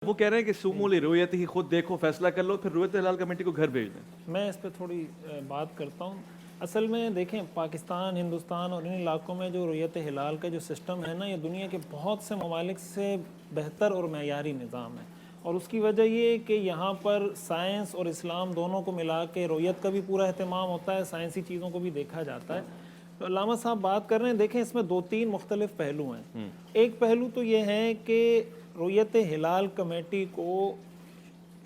وہ کہہ رہے ہیں کہ سومو لرؤیت ہی، خود دیکھو فیصلہ کر لو پھر رؤیت ہلال کمیٹی کو گھر بھیج دیں۔ میں اس پہ تھوڑی بات کرتا ہوں۔ اصل میں دیکھیں پاکستان، ہندوستان اور ان علاقوں میں جو رؤیت ہلال کا جو سسٹم ہے نا، یہ دنیا کے بہت سے ممالک سے بہتر اور معیاری نظام ہے، اور اس کی وجہ یہ ہے کہ یہاں پر سائنس اور اسلام دونوں کو ملا کے رؤیت کا بھی پورا اہتمام ہوتا ہے، سائنسی چیزوں کو بھی دیکھا جاتا ہے۔ تو علامہ صاحب بات کر رہے ہیں، دیکھیں اس میں دو تین مختلف پہلو ہیں۔ ایک پہلو تو یہ ہے کہ رؤیت ہلال کمیٹی کو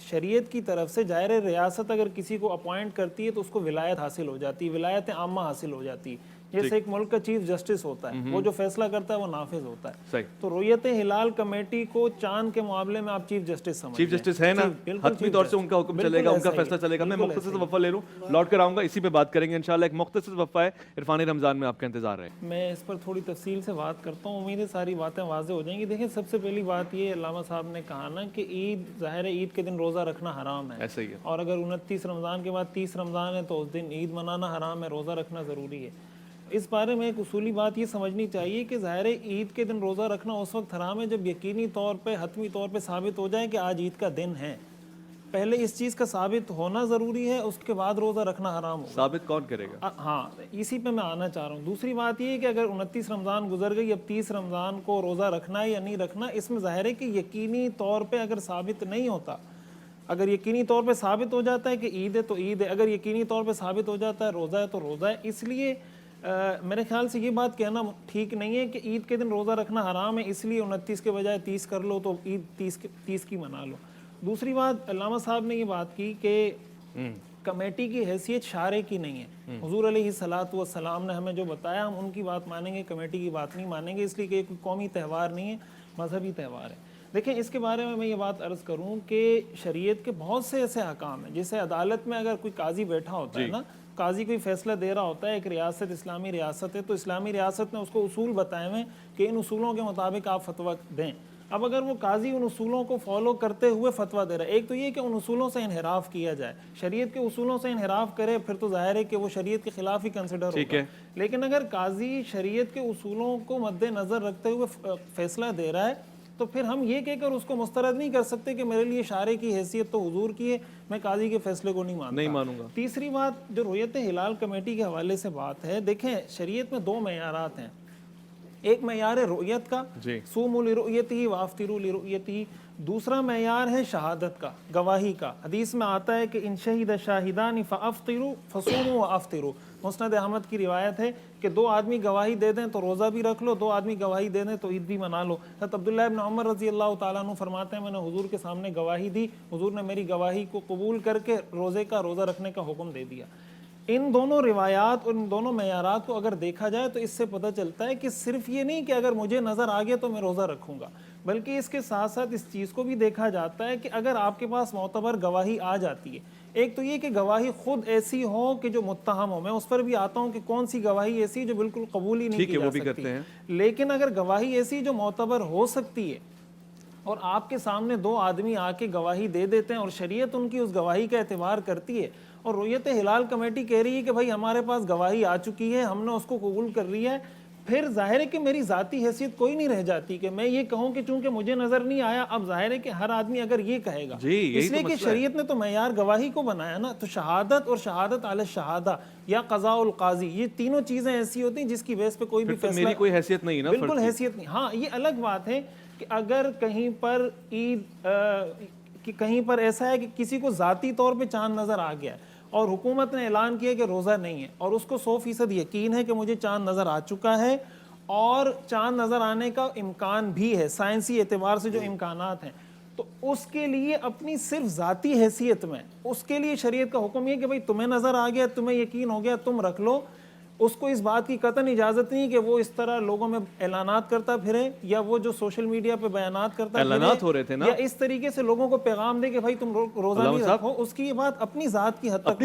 شریعت کی طرف سے ظاہر ریاست اگر کسی کو اپوائنٹ کرتی ہے تو اس کو ولایت حاصل ہو جاتی ہے، ولایت عامہ حاصل ہو جاتی ہے، جیسے ایک ملک کا چیف جسٹس ہوتا ہے، وہ جو فیصلہ کرتا ہے وہ نافذ ہوتا ہے۔ تو رؤیت ہلال کمیٹی کو چاند کے معاملے میں آپ چیف جسٹس سمجھیں، چیف جسٹس ہے نا، حتمی طور سے ان کا حکم چلے گا، ان کا فیصلہ چلے گا۔ میں مختصر وقفہ لے لوں، لوٹ کر آؤں گا، اسی پہ بات کریں گے انشاءاللہ۔ ایک مختصر وقفہ ہے، عرفان رمضان میں آپ کا انتظار ہے۔ میں اس پر تھوڑی تفصیل سے بات کرتا ہوں، امید ہے ساری باتیں واضح ہو جائیں گی۔ دیکھیں سب سے پہلی بات یہ علامہ صاحب نے کہا نا کہ عید، ظاہر ہے عید کے دن روزہ رکھنا حرام ہے، ایسا ہی ہے، اور اگر 29 رمضان کے بعد 30 رمضان ہے تو اس دن عید منانا حرام ہے، روزہ رکھنا ضروری ہے۔ اس بارے میں ایک اصولی بات یہ سمجھنی چاہیے کہ ظاہر عید کے دن روزہ رکھنا اس وقت حرام ہے جب یقینی طور پہ، حتمی طور پہ ثابت ہو جائے کہ آج عید کا دن ہے۔ پہلے اس چیز کا ثابت ہونا ضروری ہے، اس کے بعد روزہ رکھنا حرام ہوگا۔ ثابت کون کرے گا؟ ہاں، اسی پہ میں آنا چاہ رہا ہوں۔ دوسری بات یہ ہے کہ اگر 29 رمضان گزر گئی، اب 30 رمضان کو روزہ رکھنا ہے یا نہیں رکھنا، اس میں ظاہر ہے کہ یقینی طور پہ اگر ثابت نہیں ہوتا، اگر یقینی طور پہ ثابت ہو جاتا ہے کہ عید ہے تو عید ہے، اگر یقینی طور پہ ثابت ہو جاتا ہے روزہ ہے تو روزہ ہے۔ اس لیے میرے خیال سے یہ بات کہنا ٹھیک نہیں ہے کہ عید کے دن روزہ رکھنا حرام ہے، اس لیے 29 کے بجائے 30 کر لو تو عید 30 کی منا لو۔ دوسری بات، علامہ صاحب نے یہ بات کی کہ کمیٹی کی حیثیت شارع کی نہیں ہے۔ حضور علیہ الصلوۃ والسلام نے ہمیں جو بتایا ہم ان کی بات مانیں گے، کمیٹی کی بات نہیں مانیں گے، اس لیے کہ کوئی قومی تہوار نہیں ہے، مذہبی تہوار ہے۔ دیکھیں اس کے بارے میں یہ بات عرض کروں کہ شریعت کے بہت سے ایسے احکام ہیں، جیسے عدالت میں اگر کوئی قاضی بیٹھا ہوتا ہے نا، قاضی کوئی فیصلہ دے رہا ہوتا ہے، ایک ریاست اسلامی ریاست ہے تو اسلامی ریاست نے اس کو اصول بتائے ہوئے کہ ان اصولوں کے مطابق آپ فتویٰ دیں۔ اب اگر وہ قاضی ان اصولوں کو فالو کرتے ہوئے فتویٰ دے رہا ہے، ایک تو یہ کہ ان اصولوں سے انحراف کیا جائے، شریعت کے اصولوں سے انحراف کرے پھر تو ظاہر ہے کہ وہ شریعت کے خلاف ہی کنسیڈر ہوگا۔ لیکن اگر قاضی شریعت کے اصولوں کو مد نظر رکھتے ہوئے فیصلہ دے رہا ہے تو پھر ہم یہ کہہ کر اس کو مسترد نہیں کر سکتے کہ میرے لیے شارع کی حیثیت تو حضور کی ہے، میں قاضی کے فیصلے کو نہیں مانوں گا۔ تیسری بات جو رؤیت ہلال کمیٹی کے حوالے سے بات ہے، دیکھیں شریعت میں دو معیارات ہیں، ایک معیار ہے رؤیت کا، صوموا لرؤیتہ وافطروا لرؤیتہ، دوسرا معیار ہے شہادت کا، گواہی کا۔ حدیث میں آتا ہے کہ ان شہد شاہدان فافطروا فصوموا وافطروا، مسند احمد کی روایت ہے کہ دو آدمی گواہی دے دیں تو روزہ بھی رکھ لو، دو آدمی گواہی دے دیں تو عید بھی منا لو۔ حضرت عبداللہ ابن عمر رضی اللہ تعالیٰ عنہ فرماتے ہیں میں نے حضور کے سامنے گواہی دی، حضور نے میری گواہی کو قبول کر کے روزہ رکھنے کا حکم دے دیا۔ ان دونوں روایات اور ان دونوں معیارات کو اگر دیکھا جائے تو اس سے پتہ چلتا ہے کہ صرف یہ نہیں کہ اگر مجھے نظر آ گیا تو میں روزہ رکھوں گا، بلکہ اس کے ساتھ ساتھ اس چیز کو بھی دیکھا جاتا ہے کہ اگر آپ کے پاس معتبر گواہی آ جاتی ہے، ایک تو یہ کہ گواہی خود ایسی ہو کہ جو متہم ہو، میں اس پر بھی آتا ہوں کہ کون سی گواہی ایسی جو بالکل قبول ہی نہیں کی جا سکتی، لیکن اگر گواہی ایسی جو معتبر ہو سکتی ہے اور آپ کے سامنے دو آدمی آ کے گواہی دے دیتے ہیں اور شریعت ان کی اس گواہی کا اعتبار کرتی ہے، اور رؤیت ہلال کمیٹی کہہ رہی ہے کہ بھائی ہمارے پاس گواہی آ چکی ہے، ہم نے اس کو قبول کر لیا ہے، پھر ظاہر ہے کہ میری ذاتی حیثیت کوئی نہیں رہ جاتی کہ میں یہ کہوں کہ چونکہ مجھے نظر نہیں آیا۔ اب ظاہر ہے کہ ہر آدمی اگر یہ کہے گا، اس لیے کہ شریعت نے تو معیار گواہی کو بنایا نا، تو شہادت اور شہادت علی الشہادہ یا قضاء القاضی، یہ تینوں چیزیں ایسی ہوتی ہیں جس کی بیس پہ کوئی بھی فیصلہ، میری کوئی حیثیت نہیں ہے نا، بالکل حیثیت نہیں۔ ہاں یہ الگ بات ہے کہ اگر کہیں پر عید کہ کہیں پر ایسا ہے کہ کسی کو ذاتی طور پہ چاند نظر آ گیا ہے اور حکومت نے اعلان کیا کہ روزہ نہیں ہے، اور اس کو 100% یقین ہے کہ مجھے چاند نظر آ چکا ہے اور چاند نظر آنے کا امکان بھی ہے، سائنسی اعتبار سے جو امکانات ہیں، تو اس کے لیے اپنی صرف ذاتی حیثیت میں اس کے لیے شریعت کا حکم یہ کہ بھئی تمہیں نظر آ گیا، تمہیں یقین ہو گیا، تم رکھ لو۔ اس کو اس بات کی قطعاً اجازت نہیں کہ وہ اس طرح لوگوں میں اعلانات کرتا پھرے، یا وہ جو سوشل میڈیا پہ بیانات کرتا اعلانات ہو رہے تھے نا، یا اس طریقے سے لوگوں کو پیغام دے کہ بھائی تم روزہ نہیں رکھو، اس کی یہ بات اپنی ذات کی حد تک،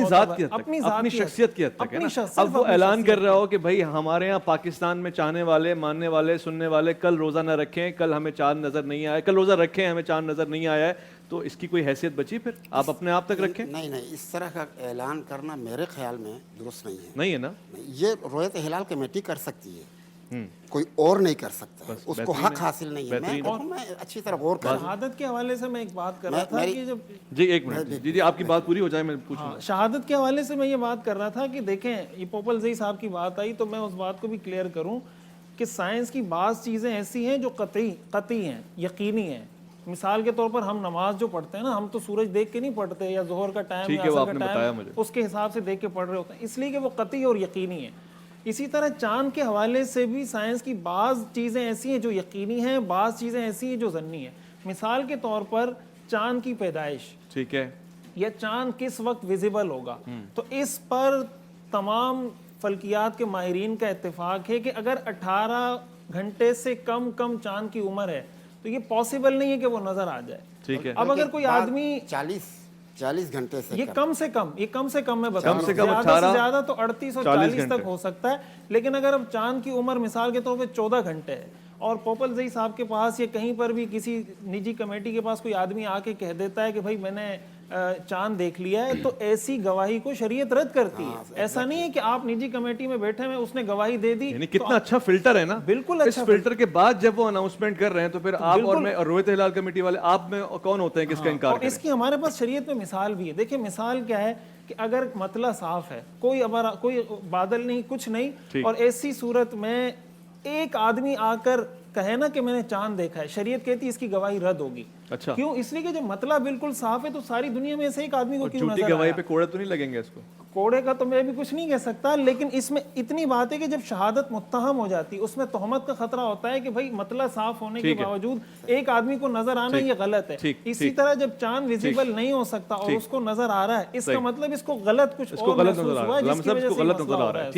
اپنی شخصیت کی حد تک ہے نا۔ اب وہ اعلان کر رہا ہو کہ بھائی ہمارے یہاں پاکستان میں چاہنے والے، ماننے والے، سننے والے کل روزہ نہ رکھیں، کل ہمیں چاند نظر نہیں آیا، کل روزہ رکھیں ہمیں چاند نظر نہیں آیا ہے، تو اس کی کوئی حیثیت بچی؟ پھر آپ اپنے آپ تک رکھیں؟ نہیں، اس طرح کا اعلان کرنا میرے خیال میں درست نہیں ہے، نہیں ہے نا۔ یہ رؤیت ہلال کمیٹی کر سکتی ہے، کوئی اور نہیں کر سکتا ہے, اس کو حق حاصل نہیں ہے. میں اچھی طرح غور کر. شہادت کے حوالے سے میں ایک بات کر رہا تھا کہ جب جی ایک منٹ جی آپ کی بات پوری ہو جائے میں پوچھوں. شہادت کے حوالے سے میں یہ بات کر رہا تھا کہ دیکھیں یہ پوپل زئی صاحب کی بات آئی تو میں اس بات کو بھی کلیئر کروں کہ سائنس کی بعض چیزیں ایسی ہیں جو قطعی ہیں, یقینی ہیں. مثال کے طور پر ہم نماز جو پڑھتے ہیں نا, ہم تو سورج دیکھ کے نہیں پڑھتے یا ظہر کا ٹائم یا عصر کا ٹائم اس کے حساب سے دیکھ کے پڑھ رہے ہوتے ہیں, اس لیے کہ وہ قطعی اور یقینی ہے. اسی طرح چاند کے حوالے سے بھی سائنس کی بعض چیزیں ایسی ہیں جو یقینی ہیں, بعض چیزیں ایسی ہیں جو ظنی ہیں. مثال کے طور پر چاند کی پیدائش, ٹھیک ہے, یا چاند کس وقت ویزیبل ہوگا, تو اس پر تمام فلکیات کے ماہرین کا اتفاق ہے کہ اگر 18 گھنٹے سے کم چاند کی عمر ہے تو یہ پاسبل نہیں ہے کہ وہ نظر آ جائے. ٹھیک ہے, اب اگر کوئی آدمی 40 گھنٹے سے یہ کم سے کم میں بتا رہا ہوں, زیادہ سے زیادہ تو 38 اور 40 تک ہو سکتا ہے. لیکن اگر اب چاند کی عمر مثال کے طور پہ 14 گھنٹے ہے اور پوپل زئی صاحب کے پاس یا کہیں پر بھی کسی نجی کمیٹی کے پاس کوئی آدمی آ کے کہہ دیتا ہے کہ بھائی میں نے چاند دیکھ لیا ہے, تو ایسی گواہی کو شریعت رد کرتی ہے. ایسا نہیں ہے کہ آپ نجی کمیٹی میں بیٹھے ہیں, اس نے گواہی دے دی. یعنی کتنا اچھا فلٹر ہے نا. بالکل اس فلٹر کے بعد جب وہ اناؤنسمنٹ کر رہے ہیں تو پھر آپ اور میں اور رویت ہلال کمیٹی والے آپ میں کون ہوتے ہیں کہ اس کا انکار کریں. اس کی ہمارے پاس شریعت میں مثال بھی ہے. دیکھیں مثال کیا ہے کہ اگر مطلع صاف ہے, کوئی بادل نہیں, کچھ نہیں, اور ایسی صورت میں ایک آدمی آ کر کہے نا کہ میں نے چاند دیکھا ہے, شریعت کہتی ہے اس کی گواہی رد ہوگی. اچھا, کیوں؟ اس لیے کہ جب مطلع بالکل صاف ہے تو ساری دنیا میں سے ایک آدمی کو کیوں نظر آیا. گواہی پہ کوڑے تو نہیں لگیں گے اس کو؟ کوڑے کا تو میں بھی کچھ نہیں کہہ سکتا, لیکن اس میں اتنی بات ہے کہ جب شہادت متہم ہو جاتی ہے اس میں تہمت کا خطرہ ہوتا ہے کہ بھائی مطلع صاف ہونے کے باوجود ایک آدمی کو نظر آنا یہ غلط ہے. اسی طرح جب چاند ویزیبل نہیں ہو سکتا اور اس کو نظر آ رہا ہے, اس کا مطلب اس کو غلط کچھ اور محسوس ہوا ہے جس کی وجہ سے مسئلہ ہو رہا ہے.